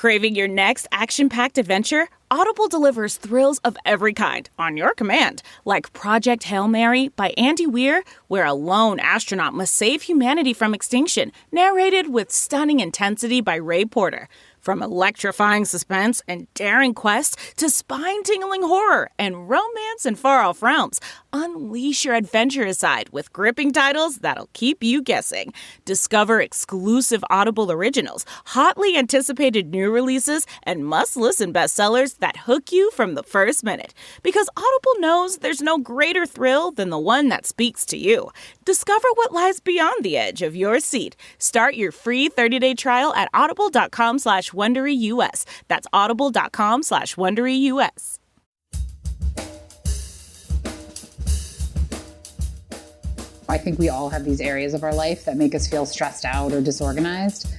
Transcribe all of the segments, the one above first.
Craving your next action-packed adventure? Audible delivers thrills of every kind on your command, like Project Hail Mary by Andy Weir, where a lone astronaut must save humanity from extinction, narrated with stunning intensity by Ray Porter. From electrifying suspense and daring quest to spine-tingling horror and romance in far-off realms, unleash your adventurous side with gripping titles that'll keep you guessing. Discover exclusive Audible originals, hotly anticipated new releases, and must-listen bestsellers that hook you from the first minute. Because Audible knows there's no greater thrill than the one that speaks to you. Discover what lies beyond the edge of your seat. Start your free 30-day trial at audible.com/WonderyUS. That's audible.com/WonderyUS. I think we all have these areas of our life that make us feel stressed out or disorganized.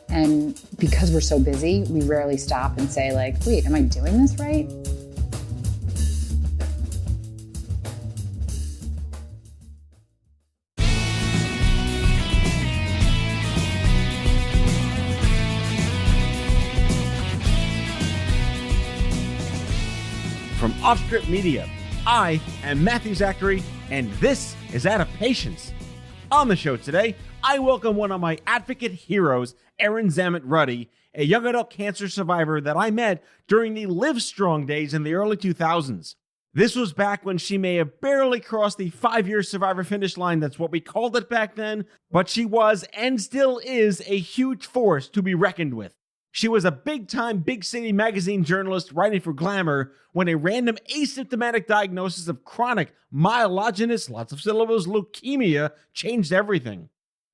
And because we're so busy, we rarely stop and say, like, wait, am I doing this right? From Offscript Media, I am Matthew Zachary, and this is Out of Patience. On the show today, I welcome one of my advocate heroes, Erin Zammett Ruddy, a young adult cancer survivor that I met during the Live Strong days in the early 2000s. This was back when she may have barely crossed the 5-year survivor finish line, that's what we called it back then, but she was and still is a huge force to be reckoned with. She was a big-time, big-city magazine journalist writing for Glamour when a random asymptomatic diagnosis of chronic myelogenous, lots of syllables, leukemia changed everything.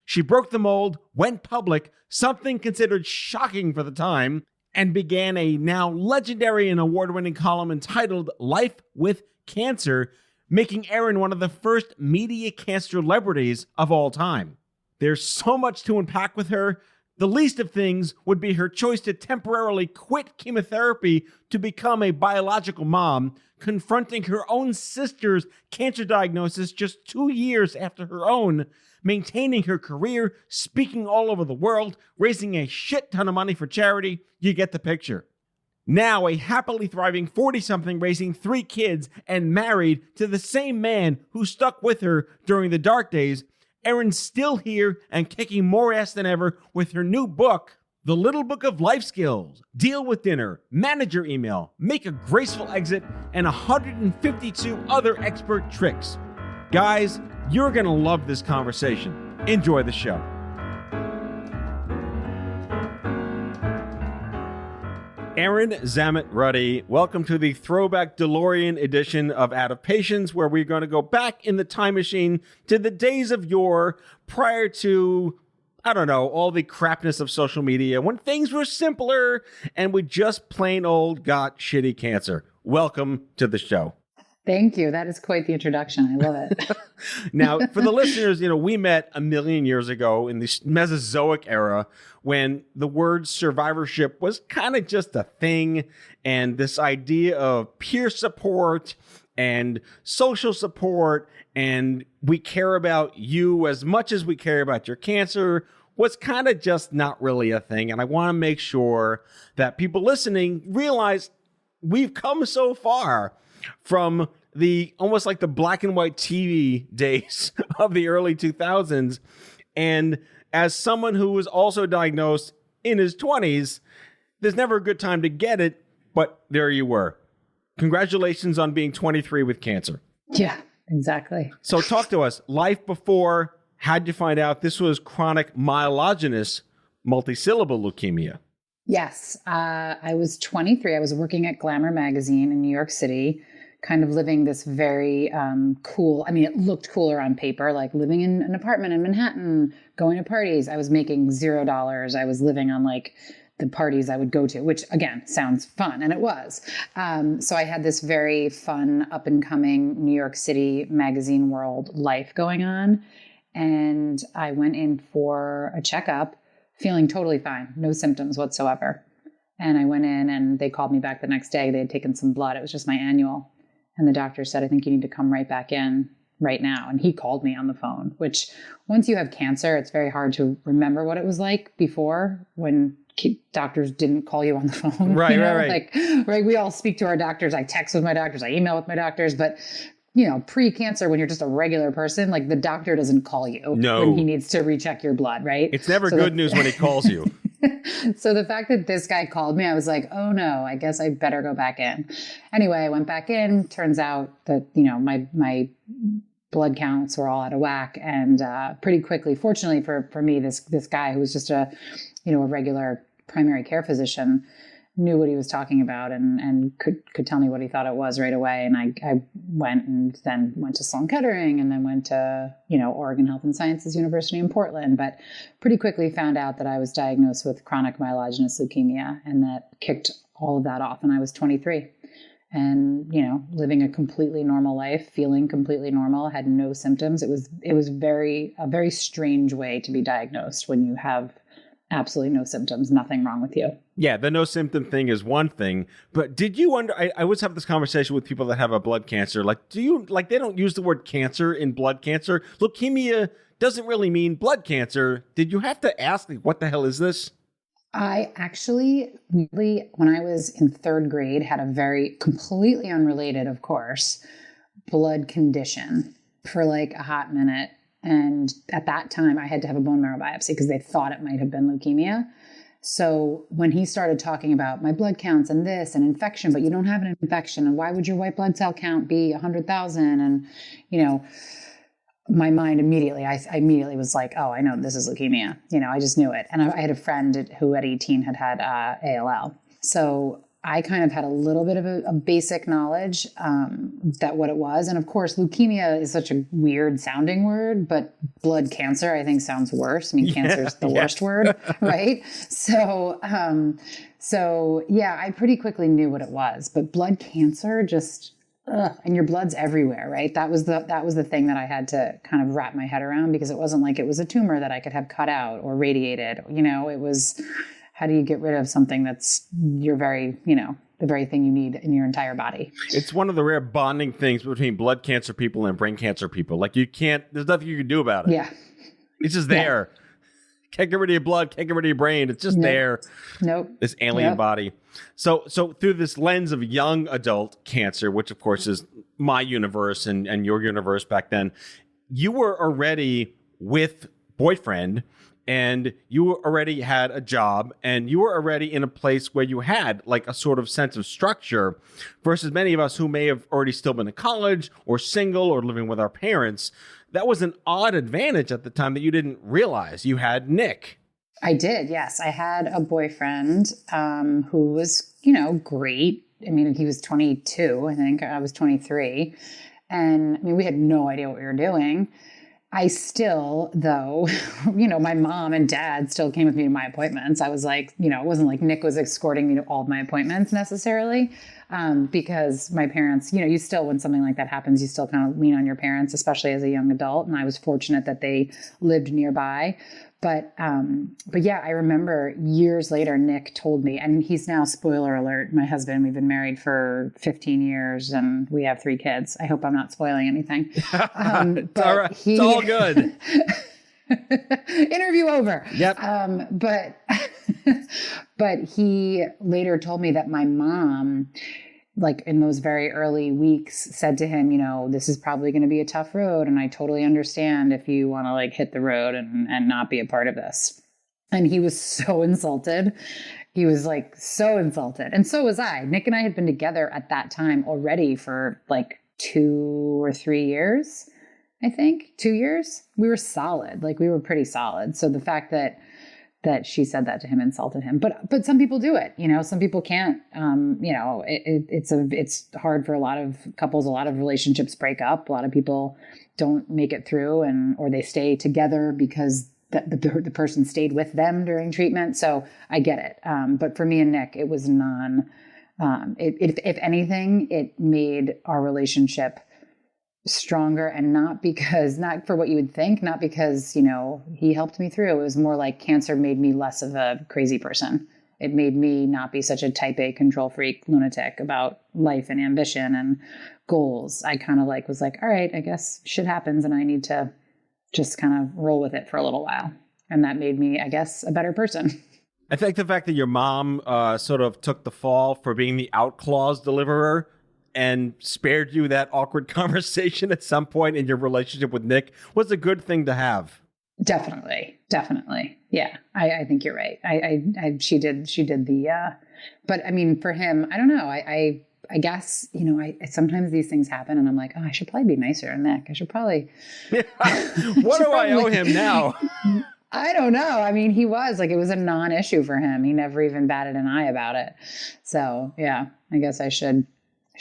She broke the mold, went public, something considered shocking for the time, and began a now legendary and award-winning column entitled Life with Cancer, making Erin one of the first media cancer celebrities of all time. There's so much to unpack with her. The least of things would be her choice to temporarily quit chemotherapy to become a biological mom, confronting her own sister's cancer diagnosis just 2 years after her own, maintaining her career, speaking all over the world, raising a shit ton of money for charity. You get the picture. Now a happily thriving 40-something raising 3 kids and married to the same man who stuck with her during the dark days, Erin's still here and kicking more ass than ever with her new book, The Little Book of Life Skills, Deal with Dinner, Manage Your Email, Make a Graceful Exit, and 152 other expert tricks. Guys, you're going to love this conversation. Enjoy the show. Erin Zammett Ruddy, welcome to the throwback DeLorean edition of Out of Patience, where we're going to go back in the time machine to the days of yore prior to, I don't know, all the crapness of social media, when things were simpler and we just plain old got shitty cancer. Welcome to the show. Thank you. That is quite the introduction. I love it. Now, for the listeners, we met a million years ago in the Mesozoic era when the word survivorship was kind of just a thing, and this idea of peer support and social support and we care about you as much as we care about your cancer was kind of just not really a thing. And I want to make sure that people listening realize we've come so far from the almost like the black and white TV days of the early 2000s. And as someone who was also diagnosed in his 20s, there's never a good time to get it, but there you were. Congratulations on being 23 with cancer. Yeah, exactly. So talk to us. Life before, how'd you find out this was chronic myelogenous multisyllable leukemia? Yes, I was 23. I was working at Glamour magazine in New York City, kind of living this very cool, it looked cooler on paper, like living in an apartment in Manhattan, going to parties. I was making $0. I was living on like the parties I would go to, which again, sounds fun. And it was. So I had this very fun up and coming New York City magazine world life going on. And I went in for a checkup feeling totally fine, no symptoms whatsoever. And I went in and they called me back the next day. They had taken some blood. It was just my annual. And the doctor said, I think you need to come right back in right now. And he called me on the phone, which once you have cancer, it's very hard to remember what it was like before when doctors didn't call you on the phone. Right, you know? right. Like we all speak to our doctors. I text with my doctors. I email with my doctors. But, you know, pre-cancer, when you're just a regular person, like the doctor doesn't call you when he needs to recheck your blood, right? It's never good news when he calls you. So the fact that this guy called me, I was like, oh no, I guess I better go back in. Anyway, I went back in. Turns out that, you know, my blood counts were all out of whack. And pretty quickly, fortunately for me, this guy who was just a regular primary care physician knew what he was talking about and could tell me what he thought it was right away. And I went and then went to Sloan Kettering and then went to, Oregon Health and Sciences University in Portland, but pretty quickly found out that I was diagnosed with chronic myelogenous leukemia, and that kicked all of that off when I was 23. And, living a completely normal life, feeling completely normal, had no symptoms. It was a very strange way to be diagnosed when you have absolutely no symptoms, nothing wrong with you. Yeah, the no symptom thing is one thing, but did you I always have this conversation with people that have a blood cancer. Like, they don't use the word cancer in blood cancer. Leukemia doesn't really mean blood cancer. Did you have to ask, like, what the hell is this? I actually, really, when I was in third grade, had a very completely unrelated, of course, blood condition for like a hot minute. And at that time, I had to have a bone marrow biopsy because they thought it might have been leukemia. So when he started talking about my blood counts and this and infection, but you don't have an infection, and why would your white blood cell count be 100,000? And, my mind immediately, I immediately was like, oh, I know this is leukemia. I just knew it. And I had a friend who at 18 had ALL. So I kind of had a little bit of a basic knowledge that what it was. And of course, leukemia is such a weird sounding word, but blood cancer, I think, sounds worse. I mean, cancer is the worst word, right? So I pretty quickly knew what it was. But blood cancer just, and your blood's everywhere, right? That was the thing that I had to kind of wrap my head around, because it wasn't like it was a tumor that I could have cut out or radiated. It was, how do you get rid of something that's the very thing you need in your entire body? It's one of the rare bonding things between blood cancer people and brain cancer people. Like, there's nothing you can do about it. Yeah. It's just there. Yeah. Can't get rid of your blood, can't get rid of your brain. It's just there. Nope. This alien body. So through this lens of young adult cancer, which of course is my universe and your universe back then, you were already with boyfriend, and you already had a job, and you were already in a place where you had like a sort of sense of structure, versus many of us who may have already still been in college or single or living with our parents. That was an odd advantage at the time that you didn't realize. You had Nick. I did, yes. I had a boyfriend who was, great. I mean, he was 22, I think. I was 23. And I mean, we had no idea what we were doing. I still, though, my mom and dad still came with me to my appointments. I was like, it wasn't like Nick was escorting me to all of my appointments necessarily, because my parents, you still, when something like that happens, you still kind of lean on your parents, especially as a young adult. And I was fortunate that they lived nearby. But yeah, I remember years later, Nick told me, and he's now, spoiler alert, my husband. We've been married for 15 years and we have 3 kids. I hope I'm not spoiling anything. It's all right. It's all good. Interview over. Yep. But he later told me that my mom, like in those very early weeks, said to him, this is probably going to be a tough road. And I totally understand if you want to like hit the road and not be a part of this. And he was so insulted. He was like so insulted. And so was I. Nick and I had been together at that time already for like 2 or 3 years, I think. 2 years. We were solid. Like we were pretty solid. So the fact that she said that to him insulted him. But some people do it, some people can't, it's hard for a lot of couples. A lot of relationships break up. A lot of people don't make it through, or they stay together because the person stayed with them during treatment. So I get it. But for me and Nick, it was if anything, it made our relationship stronger, and not for what you would think, not because, he helped me through. It was more like cancer made me less of a crazy person. It made me not be such a type A control freak lunatic about life and ambition and goals. I kind of was like, all right, I guess shit happens and I need to just kind of roll with it for a little while. And that made me, I guess, a better person. I think the fact that your mom sort of took the fall for being the outclaws deliverer and spared you that awkward conversation at some point in your relationship with Nick was a good thing to have. Definitely. Yeah, I think you're right. She did the, but I mean, for him, I don't know. I guess, I sometimes these things happen and I'm like, oh, I should probably be nicer than Nick. I should probably. What do I owe him now? I don't know. I mean, it was a non-issue for him. He never even batted an eye about it. So yeah, I guess I should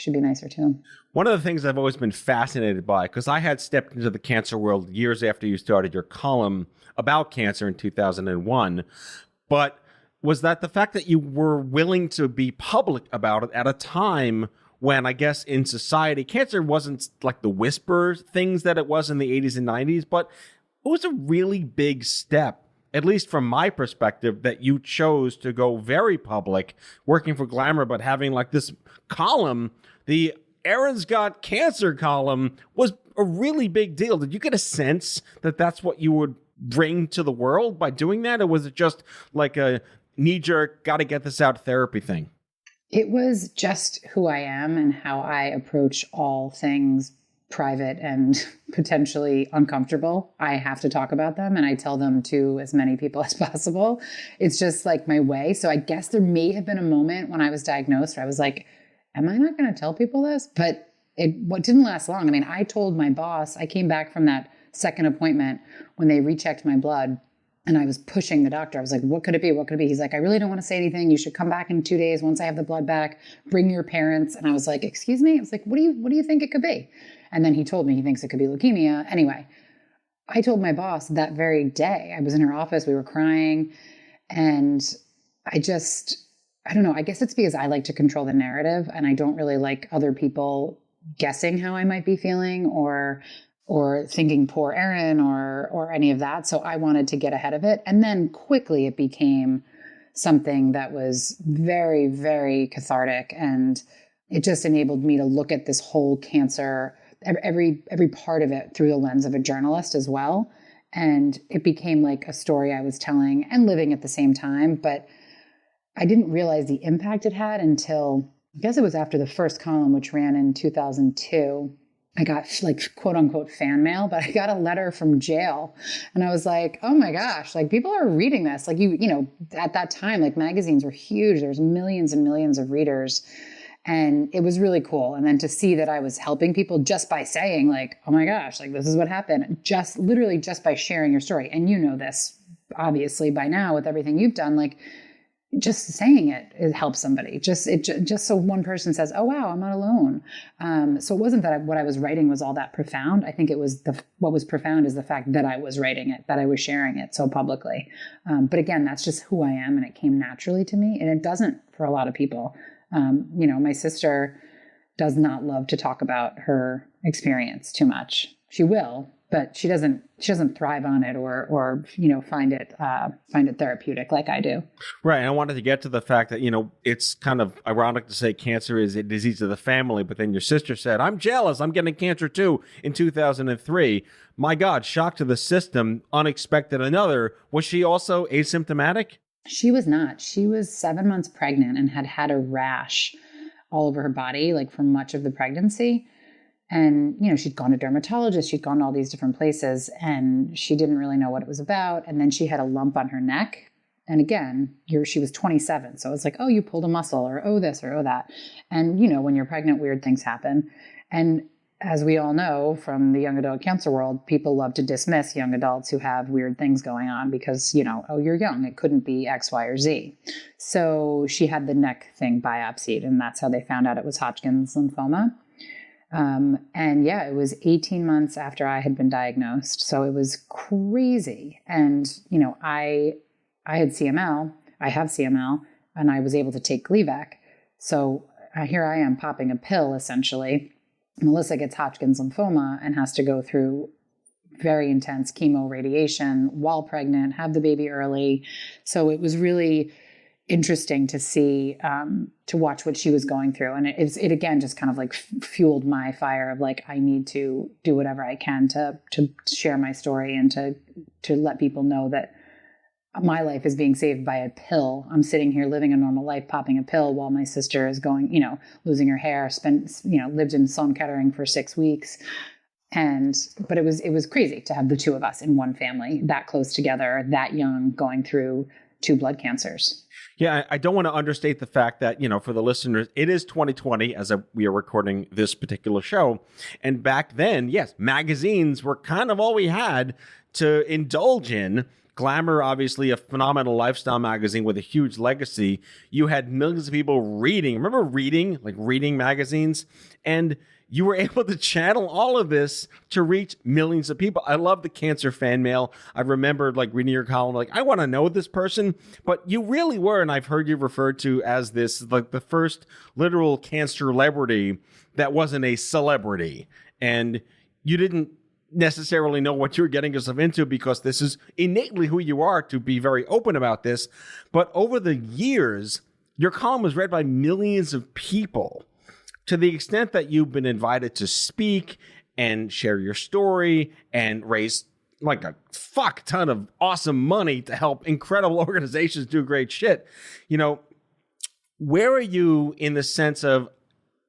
be nicer to him. One of the things I've always been fascinated by, because I had stepped into the cancer world years after you started your column about cancer in 2001, but was that the fact that you were willing to be public about it at a time when, I guess, in society, cancer wasn't like the whisper things that it was in the 80s and 90s, but it was a really big step, at least from my perspective, that you chose to go very public, working for Glamour, but having like this column, the Erin's Got Cancer column, was a really big deal. Did you get a sense that that's what you would bring to the world by doing that? Or was it just like a knee-jerk, got to get this out therapy thing? It was just who I am and how I approach all things private and potentially uncomfortable. I have to talk about them and I tell them to as many people as possible. It's just like my way. So I guess there may have been a moment when I was diagnosed where I was like, am I not going to tell people this? But what didn't last long. I mean, I told my boss, I came back from that second appointment when they rechecked my blood and I was pushing the doctor. I was like, what could it be? What could it be? He's like, I really don't want to say anything. You should come back in 2 days. Once I have the blood back, bring your parents. And I was like, excuse me? I was like, what do you think it could be? And then he told me he thinks it could be leukemia. Anyway, I told my boss that very day. I was in her office. We were crying. And I don't know. I guess it's because I like to control the narrative and I don't really like other people guessing how I might be feeling or thinking poor Erin or any of that. So I wanted to get ahead of it. And then quickly it became something that was very, very cathartic. And it just enabled me to look at this whole cancer, every part of it through the lens of a journalist as well. And it became like a story I was telling and living at the same time. But I didn't realize the impact it had until, I guess it was after the first column, which ran in 2002. I got like quote unquote fan mail, but I got a letter from jail and I was like, oh my gosh, like people are reading this. Like, you know, at that time, like magazines were huge. There's millions and millions of readers and it was really cool. And then to see that I was helping people just by saying like, oh my gosh, like this is what happened, just literally just by sharing your story. And you know this obviously by now with everything you've done, like just saying it helps somebody. Just so one person says, "Oh wow, I'm not alone." So it wasn't that what I was writing was all that profound. I think it was what was profound is the fact that I was writing it, that I was sharing it so publicly. But again, that's just who I am, and it came naturally to me, and it doesn't for a lot of people. You know, my sister does not love to talk about her experience too much. She will, but she doesn't thrive on it or you know, find it therapeutic like I do. Right. And I wanted to get to the fact that, you know, it's kind of ironic to say cancer is a disease of the family, but then your sister said, I'm jealous, I'm getting cancer too in 2003. My God, shock to the system, unexpected another. Was she also asymptomatic? She was not. She was 7 months pregnant and had a rash all over her body, like for much of the pregnancy. And, you know, she'd gone to dermatologists, she'd gone to all these different places, and she didn't really know what it was about. And then she had a lump on her neck. And again, she was 27. So it's like, oh, you pulled a muscle, or oh, this, or oh, that. And, you know, when you're pregnant, weird things happen. And as we all know from the young adult cancer world, people love to dismiss young adults who have weird things going on because, you know, oh, you're young. It couldn't be X, Y, or Z. So she had the neck thing biopsied, and that's how they found out it was Hodgkin's lymphoma. And yeah, it was 18 months after I had been diagnosed. So it was crazy. And, you know, I had CML, I have CML, and I was able to take Gleevec. So here I am popping a pill, essentially. Melissa gets Hodgkin's lymphoma and has to go through very intense chemo radiation while pregnant, have the baby early. So it was really interesting to see, to watch what she was going through. And it again, just kind of like fueled my fire of like, I need to do whatever I can to share my story and to let people know that my life is being saved by a pill. I'm sitting here living a normal life, popping a pill while my sister is going, losing her hair, lived in Sloan Kettering for 6 weeks. But it was crazy to have the two of us in one family, that close together, that young, going through 2 blood cancers. Yeah, I don't want to understate the fact that, for the listeners, it is 2020 as we are recording this particular show. And back then, yes, magazines were kind of all we had to indulge in. Glamour, obviously, a phenomenal lifestyle magazine with a huge legacy. You had millions of people reading. Remember reading magazines? And you were able to channel all of this to reach millions of people. I love the cancer fan mail. I remember reading your column, I want to know this person. But you really were, and I've heard you referred to as this, the first literal cancer celebrity that wasn't a celebrity. And you didn't necessarily know what you were getting yourself into because this is innately who you are to be very open about this. But over the years, your column was read by millions of people. To the extent that you've been invited to speak and share your story and raise a fuck ton of awesome money to help incredible organizations do great shit. Where are you in the sense of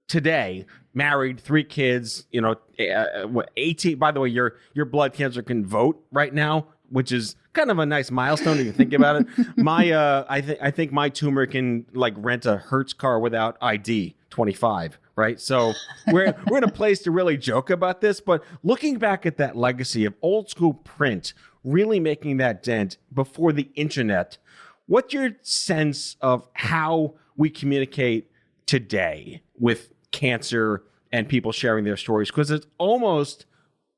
today, married, 3 kids, 18, by the way, your blood cancer can vote right now, which is kind of a nice milestone if you think about it. I think my tumor can rent a Hertz car without ID 25. Right. So we're in a place to really joke about this. But looking back at that legacy of old school print, really making that dent before the internet, what's your sense of how we communicate today with cancer and people sharing their stories? Because it's almost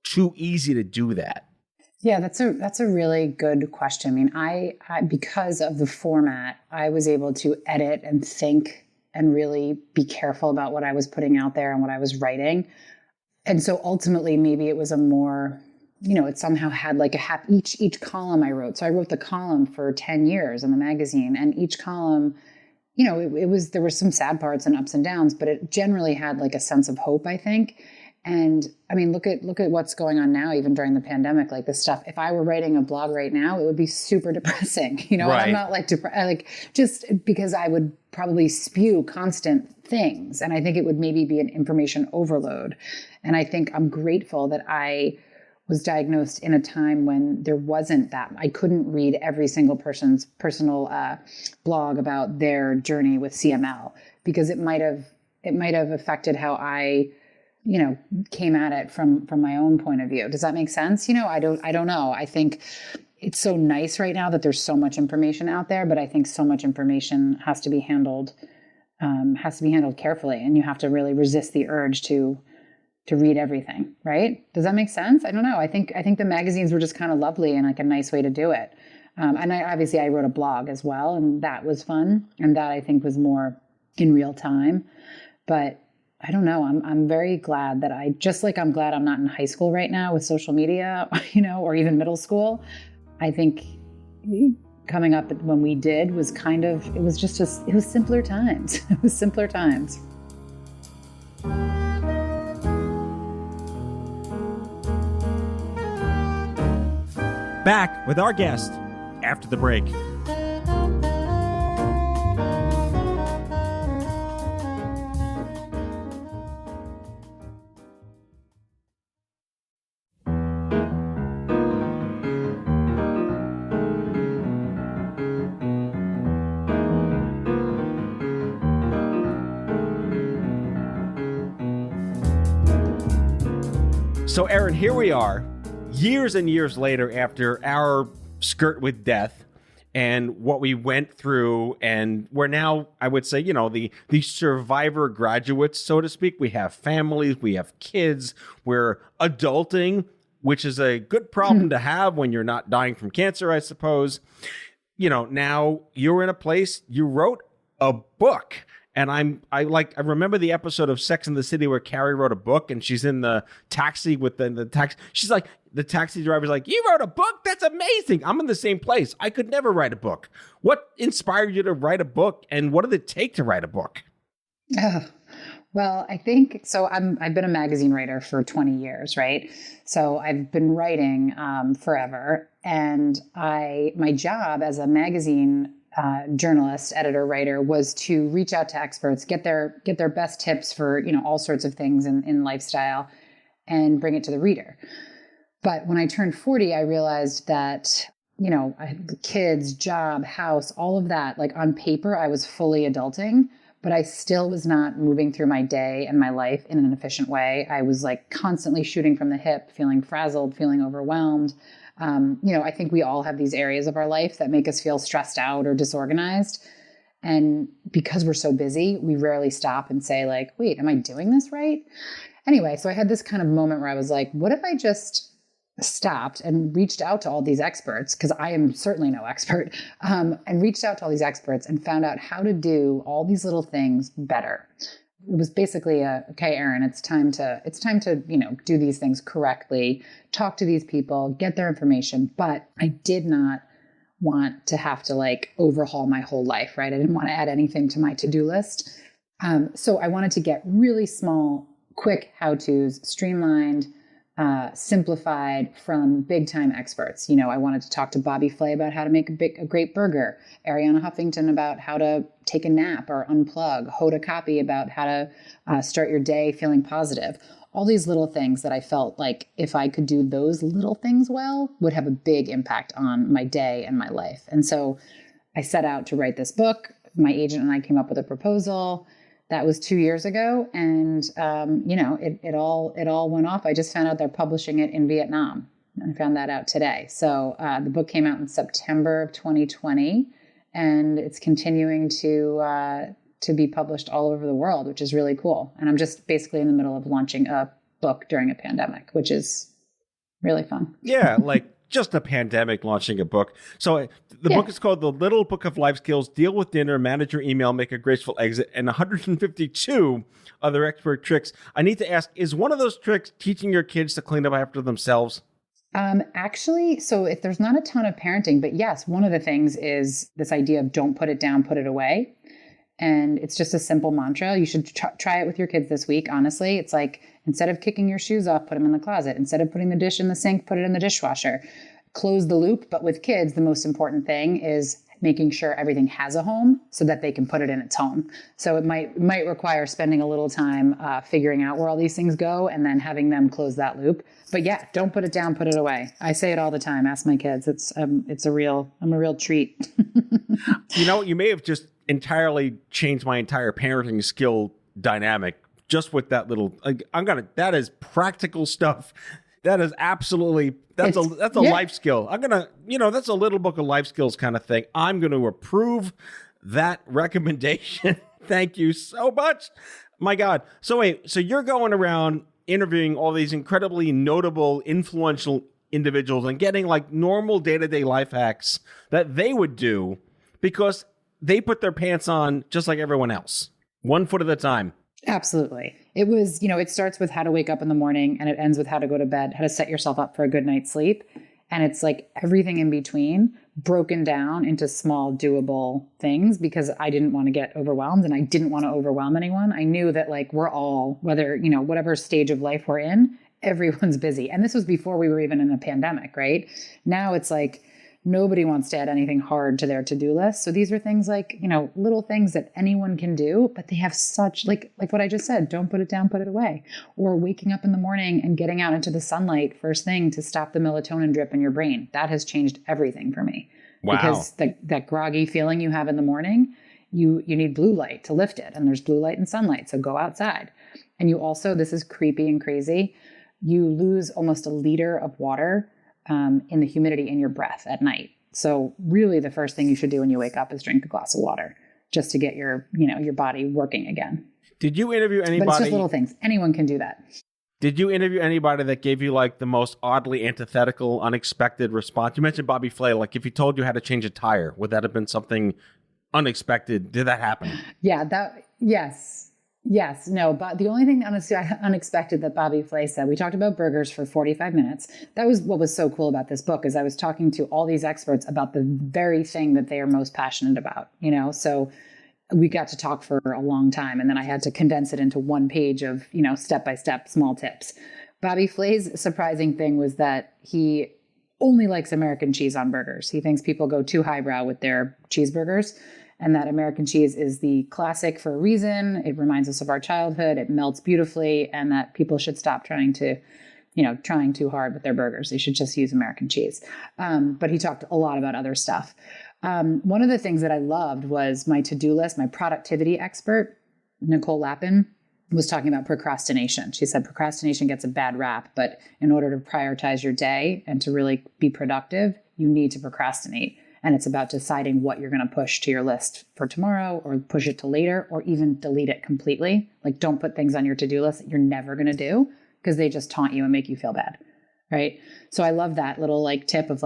too easy to do that. Yeah, that's a really good question. I mean, I because of the format, I was able to edit and think and really be careful about what I was putting out there and what I was writing. And so ultimately, maybe it was a more, it somehow had each column I wrote. So I wrote the column for 10 years in the magazine, and each column, there were some sad parts and ups and downs, but it generally had a sense of hope, I think. And I mean, look at what's going on now, even during the pandemic, this stuff. If I were writing a blog right now, it would be super depressing, Right. I'm not just because I would probably spew constant things. And I think it would maybe be an information overload. And I think I'm grateful that I was diagnosed in a time when there wasn't that. I couldn't read every single person's personal blog about their journey with CML, because it might have affected how I came at it from my own point of view. Does that make sense? I don't know. I think it's so nice right now that there's so much information out there, but I think so much information has to be handled carefully, and you have to really resist the urge to read everything. Right? Does that make sense? I don't know. I think the magazines were just kind of lovely and a nice way to do it. And I wrote a blog as well, and that was fun. And that I think was more in real time, but I don't know. I'm very glad that I'm glad I'm not in high school right now with social media, or even middle school. I think coming up when we did was it was simpler times. It was simpler times. Back with our guest after the break. So, Erin, here we are, years and years later after our skirt with death and what we went through, and we're now, I would say, the survivor graduates, so to speak. We have families, we have kids, we're adulting, which is a good problem to have when you're not dying from cancer, I suppose. Now you're in a place, you wrote a book. And I remember the episode of Sex and the City where Carrie wrote a book and she's in the taxi with the taxi. She's like, the taxi driver's like, you wrote a book? That's amazing. I'm in the same place. I could never write a book. What inspired you to write a book, and what did it take to write a book? Well, I think so. I've been a magazine writer for 20 years, right? So I've been writing forever, and my job as a magazine journalist, editor, writer was to reach out to experts, get their best tips for all sorts of things in lifestyle, and bring it to the reader. But when I turned 40, I realized that I had the kids, job, house, all of that. Like on paper, I was fully adulting, but I still was not moving through my day and my life in an efficient way. I was like constantly shooting from the hip, feeling frazzled, feeling overwhelmed. I think we all have these areas of our life that make us feel stressed out or disorganized. And because we're so busy, we rarely stop and say like, wait, am I doing this right? Anyway, so I had this kind of moment where I was like, what if I just stopped and reached out to all these experts, because I am certainly no expert, and reached out to all these experts and found out how to do all these little things better. It was basically okay, Erin, it's time to, do these things correctly, talk to these people, get their information. But I did not want to have to like overhaul my whole life, right? I didn't want to add anything to my to-do list. So I wanted to get really small, quick how-tos, streamlined, simplified from big time experts. I wanted to talk to Bobby Flay about how to make a great burger, Ariana Huffington about how to take a nap or unplug, Hoda Kotb about how to start your day feeling positive. All these little things that I felt like if I could do those little things well would have a big impact on my day and my life. And so I set out to write this book. My agent and I came up with a proposal. That was 2 years ago. And, it all went off. I just found out they're publishing it in Vietnam. I found that out today. So the book came out in September of 2020, and it's continuing to be published all over the world, which is really cool. And I'm just basically in the middle of launching a book during a pandemic, which is really fun. Yeah, like just a pandemic launching a book. So the book is called The Little Book of Life Skills, Deal with Dinner, Manage Your Email, Make a Graceful Exit, and 152 other expert tricks. I need to ask, is one of those tricks teaching your kids to clean up after themselves? Actually, so if there's not a ton of parenting, but yes, one of the things is this idea of don't put it down, put it away. And it's just a simple mantra. You should try it with your kids this week. Honestly, it's like, instead of kicking your shoes off, put them in the closet. Instead of putting the dish in the sink, put it in the dishwasher. Close the loop. But with kids, the most important thing is making sure everything has a home so that they can put it in its home. So it might require spending a little time figuring out where all these things go and then having them close that loop. But yeah, don't put it down, put it away. I say it all the time. Ask my kids. I'm a real treat. You may have just entirely changed my entire parenting skill dynamic just with that little. That is practical stuff. That is absolutely that's a life skill. That's a little book of life skills kind of thing. I'm going to approve that recommendation. Thank you so much. My God. So you're going around interviewing all these incredibly notable, influential individuals and getting like normal day-to-day life hacks that they would do because they put their pants on just like everyone else, one foot at a time. Absolutely. It was, it starts with how to wake up in the morning and it ends with how to go to bed, how to set yourself up for a good night's sleep. And it's like everything in between broken down into small doable things because I didn't want to get overwhelmed and I didn't want to overwhelm anyone. I knew that like we're all, whether, whatever stage of life we're in, everyone's busy. And this was before we were even in a pandemic, right? Now it's like, nobody wants to add anything hard to their to-do list. So these are things like, little things that anyone can do, but they have such like what I just said, don't put it down, put it away. Or waking up in the morning and getting out into the sunlight first thing to stop the melatonin drip in your brain. That has changed everything for me. Wow. Because that groggy feeling you have in the morning, you need blue light to lift it. And there's blue light and sunlight. So go outside. And you also, this is creepy and crazy, you lose almost a liter of water in the humidity in your breath at night. So really the first thing you should do when you wake up is drink a glass of water just to get your body working again. Did you interview anybody? But it's just little things. Anyone can do that. Did you interview anybody that gave you like the most oddly antithetical, unexpected response? You mentioned Bobby Flay. Like if he told you how to change a tire, would that have been something unexpected? Did that happen? Yeah, Yes, no, but the only thing honestly unexpected that Bobby Flay said, we talked about burgers for 45 minutes. That was what was so cool about this book is I was talking to all these experts about the very thing that they are most passionate about, So we got to talk for a long time. And then I had to condense it into one page of, step-by-step small tips. Bobby Flay's surprising thing was that he only likes American cheese on burgers. He thinks people go too highbrow with their cheeseburgers, and that American cheese is the classic for a reason. It reminds us of our childhood. It melts beautifully, and that people should stop trying too hard with their burgers. They should just use American cheese. But he talked a lot about other stuff. One of the things that I loved was my to-do list. My productivity expert, Nicole Lappin, was talking about procrastination. She said procrastination gets a bad rap, but in order to prioritize your day and to really be productive, you need to procrastinate. And it's about deciding what you're going to push to your list for tomorrow, or push it to later, or even delete it completely. Like, don't put things on your to-do list that you're never going to do because they just taunt you and make you feel bad. Right. So I love that little tip of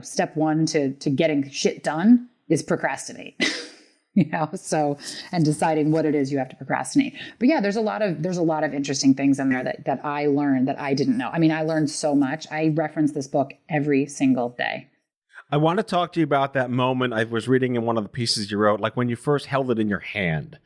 step one to getting shit done is procrastinate. So, and deciding what it is you have to procrastinate. But yeah, there's a lot of interesting things in there that I learned that I didn't know. I mean, I learned so much. I reference this book every single day. I want to talk to you about that moment I was reading in one of the pieces you wrote, like when you first held it in your hand.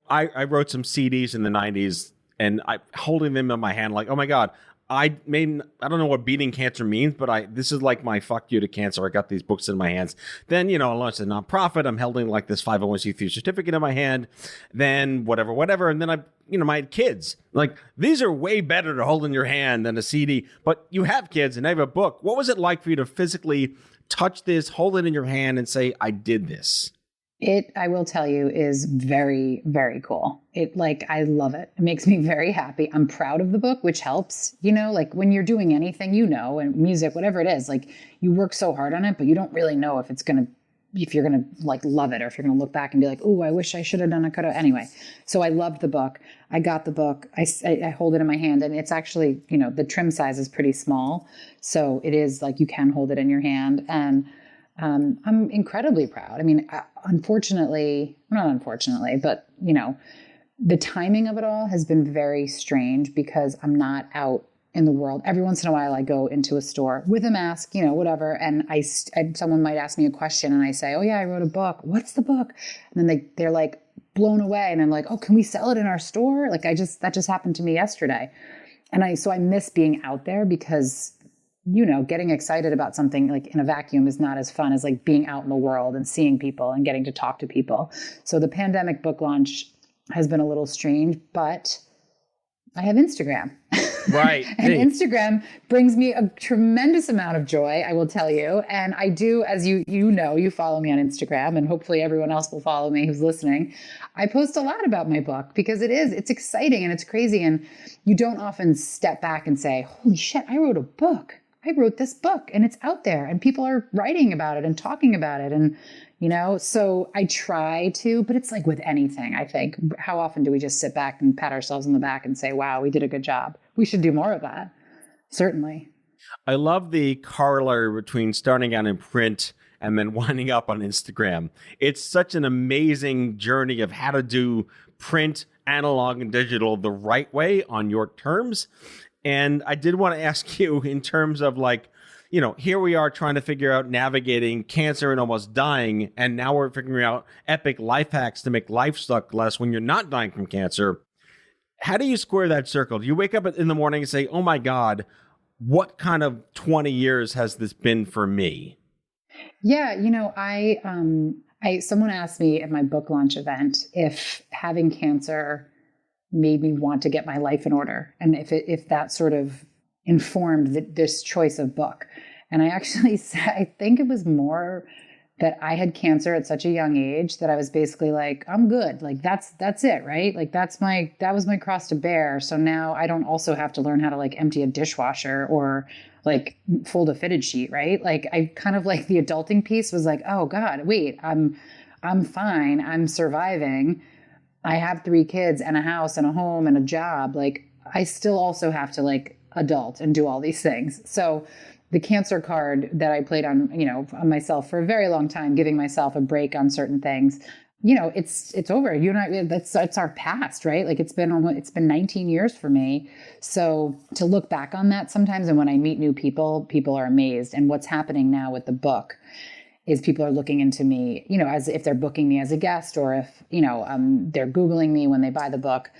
I wrote some CDs in the 90s, and I holding them in my hand like, oh my God, I don't know what beating cancer means, but this is like my fuck you to cancer. I got these books in my hands. Then, I launched a nonprofit. I'm holding like this 501c3 certificate in my hand. Then whatever. And then I had kids. Like, these are way better to hold in your hand than a CD. But you have kids and I have a book. What was it like for you to physically touch this, hold it in your hand and say, I did this? It, I will tell you, is very, very cool. I love it. It makes me very happy. I'm proud of the book, which helps, when you're doing anything, and music, whatever it is, you work so hard on it, but you don't really know if you're going to love it, or if you're going to look back and be like, oh, I wish I should have done, I could have. Anyway, so I loved the book. I got the book. I hold it in my hand, and it's actually, the trim size is pretty small. So it is you can hold it in your hand, and I'm incredibly proud. I mean, not unfortunately, but the timing of it all has been very strange because I'm not out in the world. Every once in a while I go into a store with a mask, whatever. And someone might ask me a question and I say, oh yeah, I wrote a book. What's the book? And then they're blown away. And I'm like, oh, can we sell it in our store? That just happened to me yesterday. And so I miss being out there because getting excited about something in a vacuum is not as fun as being out in the world and seeing people and getting to talk to people. So the pandemic book launch has been a little strange, but I have Instagram. Right. And Instagram brings me a tremendous amount of joy, I will tell you. And I do, as you follow me on Instagram, and hopefully everyone else will follow me who's listening. I post a lot about my book because it's exciting and it's crazy. And you don't often step back and say, holy shit, I wrote a book. I wrote this book and it's out there and people are writing about it and talking about it. And, so I try to, but it's with anything, I think. How often do we just sit back and pat ourselves on the back and say, wow, we did a good job? We should do more of that. Certainly. I love the corollary between starting out in print and then winding up on Instagram. It's such an amazing journey of how to do print, analog, and digital the right way on your terms. And I did want to ask you in terms of here we are trying to figure out navigating cancer and almost dying. And now we're figuring out epic life hacks to make life suck less when you're not dying from cancer. How do you square that circle? Do you wake up in the morning and say, oh my God, what kind of 20 years has this been for me? Yeah. Someone asked me at my book launch event if having cancer made me want to get my life in order. And if that sort of informed this choice of book. And I actually said, I think it was more that I had cancer at such a young age that I was basically I'm good. That's it, right? That was my cross to bear. So now I don't also have to learn how to empty a dishwasher or fold a fitted sheet, right? I kind of the adulting piece was oh God, wait, I'm fine. I'm surviving. I have 3 kids and a house and a home and a job. I still also have to adult and do all these things. So the cancer card that I played on myself for a very long time, giving myself a break on certain things, it's over. You and I, it's our past, right? It's been 19 years for me. So to look back on that sometimes, and when I meet new people, people are amazed. And what's happening now with the book is people are looking into me, as if they're booking me as a guest, or if, they're Googling me when they buy the book,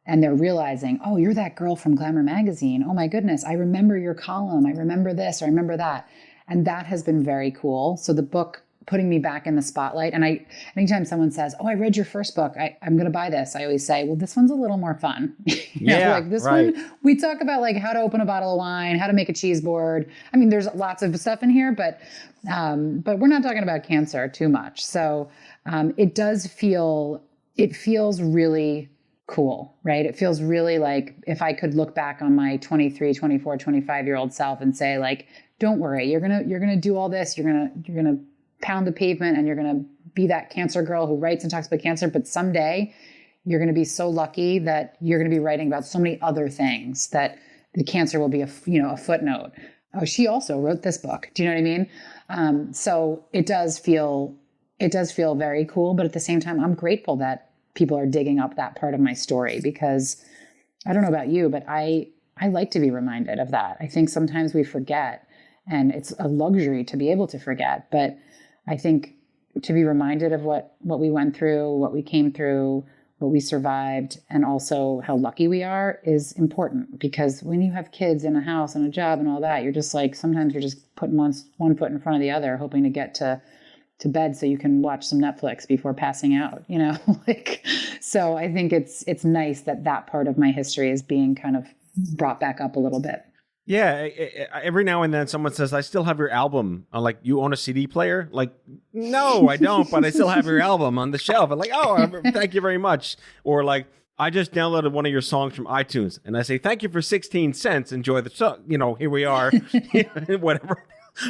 and they're realizing, oh, you're that girl from Glamour magazine. Oh my goodness, I remember your column. I remember this, or I remember that. And that has been very cool. So the book putting me back in the spotlight. And anytime someone says, oh, I read your first book, I'm going to buy this, I always say, well, this one's a little more fun. Like this one, we talk about like how to open a bottle of wine, how to make a cheese board. I mean, there's lots of stuff in here, but we're not talking about cancer too much. So it feels really cool, right? It feels really like if I could look back on my 23, 24, 25-year-old self and say like, don't worry, you're going to do all this. You're going to pound the pavement, and you're going to be that cancer girl who writes and talks about cancer. But someday you're going to be so lucky that you're going to be writing about so many other things that the cancer will be a footnote. Oh, she also wrote this book. Do you know what I mean? So it does feel very cool. But at the same time, I'm grateful that people are digging up that part of my story, because I don't know about you, but I like to be reminded of that. I think sometimes we forget, and it's a luxury to be able to forget. But I think to be reminded of what we went through, what we came through, what we survived, and also how lucky we are is important. Because when you have kids in a house and a job and all that, you're just like, sometimes you're just putting one foot in front of the other, hoping to get to bed so you can watch some Netflix before passing out, so I think it's nice that part of my history is being kind of brought back up a little bit. Yeah, every now and then someone says, I still have your album. I'm like, you own a CD player? Like, no, I don't, but I still have your album on the shelf. I'm like, oh, thank you very much. Or like, I just downloaded one of your songs from iTunes, and I say, thank you for 16 cents. Enjoy the song. Here we are, whatever.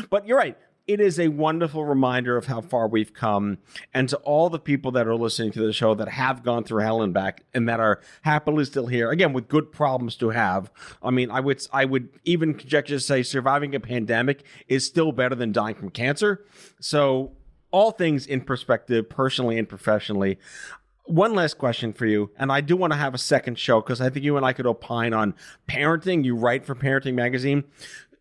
But you're right. It is a wonderful reminder of how far we've come. And to all the people that are listening to the show that have gone through hell and back and that are happily still here, again, with good problems to have. I mean, I would even conjecture to say surviving a pandemic is still better than dying from cancer. So all things in perspective, personally and professionally. One last question for you, and I do want to have a second show because I think you and I could opine on parenting. You write for Parenting Magazine.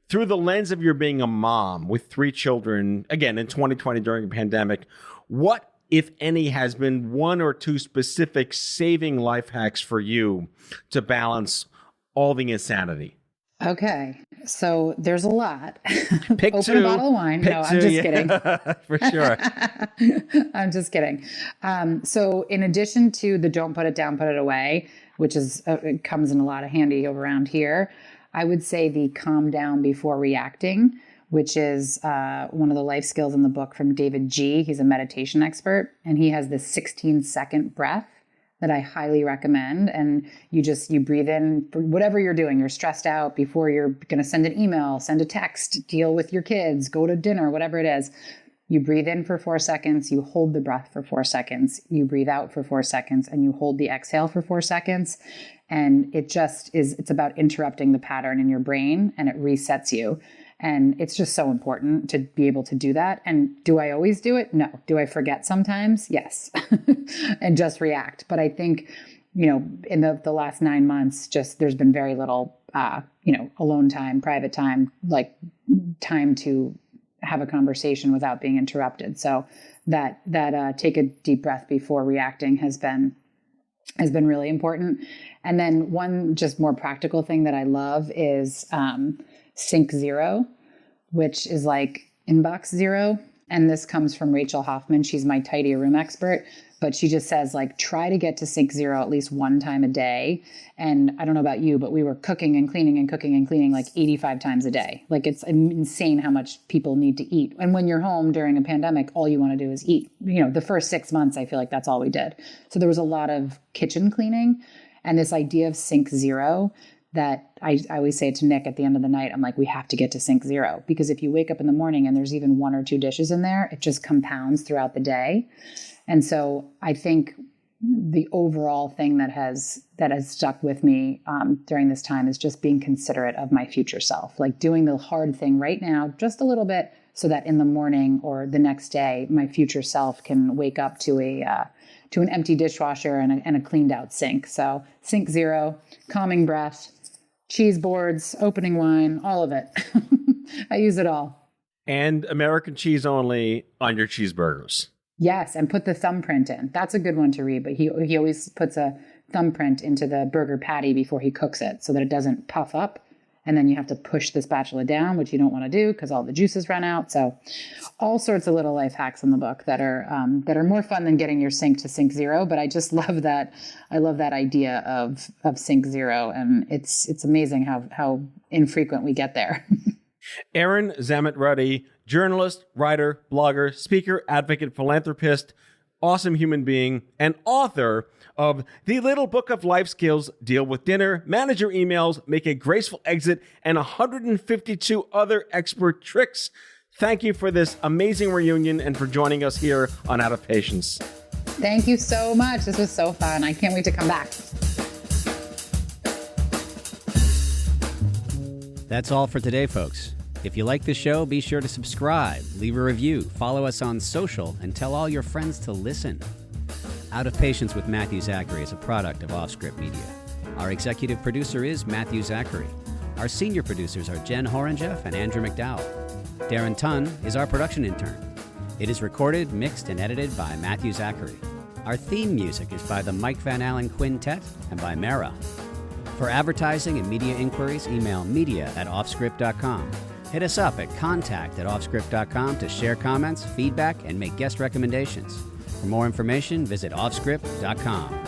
Through the lens of your being a mom with 3 children, again, in 2020 during a pandemic, what, if any, has been 1 or 2 specific saving life hacks for you to balance all the insanity? Okay, so there's a lot. Pick Open 2. a bottle of wine. No, I'm just kidding. For sure. I'm just kidding. So in addition to the don't put it down, put it away, which is it comes in a lot of handy around here, I would say the calm down before reacting, which is one of the life skills in the book from David G. He's a meditation expert, and he has this 16-second breath that I highly recommend. And you breathe in for whatever you're doing. You're stressed out before you're going to send an email, send a text, deal with your kids, go to dinner, whatever it is. You breathe in for 4 seconds, you hold the breath for 4 seconds, you breathe out for 4 seconds, and you hold the exhale for 4 seconds. And it's about interrupting the pattern in your brain, and it resets you. And it's just so important to be able to do that. And do I always do it? No. Do I forget sometimes? Yes. And just react. But I think, in the last 9 months, there's been very little, alone time, private time, like time to have a conversation without being interrupted. So that take a deep breath before reacting has been really important. And then one just more practical thing that I love is Sync Zero, which is like inbox zero. And this comes from Rachel Hoffman. She's my tidy room expert, but she just says like, try to get to Sync Zero at least 1 time a day. And I don't know about you, but we were cooking and cleaning and cooking and cleaning like 85 times a day. Like it's insane how much people need to eat. And when you're home during a pandemic, all you want to do is eat. The first 6 months, I feel like that's all we did. So there was a lot of kitchen cleaning, and this idea of Sync Zero that I always say to Nick at the end of the night, I'm like, we have to get to Sync Zero, because if you wake up in the morning and there's even 1 or 2 dishes in there, it just compounds throughout the day. And so I think the overall thing that has stuck with me during this time is just being considerate of my future self, like doing the hard thing right now, just a little bit, so that in the morning or the next day, my future self can wake up to an empty dishwasher and a cleaned out sink. So Sync Zero, calming breath, cheese boards, opening wine, all of it. I use it all. And American cheese only on your cheeseburgers. Yes, and put the thumbprint in. That's a good one to read, but he always puts a thumbprint into the burger patty before he cooks it so that it doesn't puff up. And then you have to push the spatula down, which you don't want to do because all the juices run out. So all sorts of little life hacks in the book that are more fun than getting your sink to sink zero. But I just love that. I love that idea of sink zero. And it's amazing how infrequent we get there. Erin Zammett Ruddy, journalist, writer, blogger, speaker, advocate, philanthropist, awesome human being, and author of The Little Book of Life Skills, Deal with Dinner, Manage Your Emails, Make a Graceful Exit, and 152 other expert tricks. Thank you for this amazing reunion and for joining us here on Out of Patience. Thank you so much. This was so fun. I can't wait to come back. That's all for today, folks. If you like the show, be sure to subscribe, leave a review, follow us on social, and tell all your friends to listen. Out of Patience with Matthew Zachary is a product of Offscript Media. Our executive producer is Matthew Zachary. Our senior producers are Jen Horangeff and Andrew McDowell. Darren Tunn is our production intern. It is recorded, mixed, and edited by Matthew Zachary. Our theme music is by the Mike Van Allen Quintet and by Mara. For advertising and media inquiries, email media@offscript.com. Hit us up at contact@offscript.com to share comments, feedback, and make guest recommendations. For more information, visit offscript.com.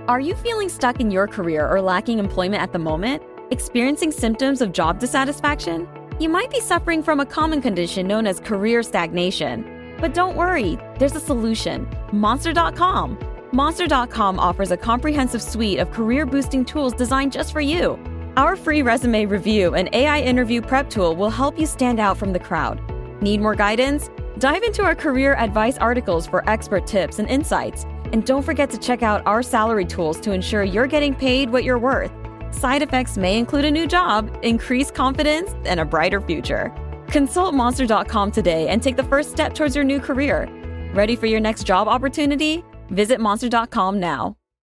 Are you feeling stuck in your career or lacking employment at the moment? Experiencing symptoms of job dissatisfaction? You might be suffering from a common condition known as career stagnation. But don't worry, there's a solution. Monster.com. Monster.com offers a comprehensive suite of career-boosting tools designed just for you. Our free resume review and AI interview prep tool will help you stand out from the crowd. Need more guidance? Dive into our career advice articles for expert tips and insights. And don't forget to check out our salary tools to ensure you're getting paid what you're worth. Side effects may include a new job, increased confidence, and a brighter future. Consult Monster.com today and take the first step towards your new career. Ready for your next job opportunity? Visit Monster.com now.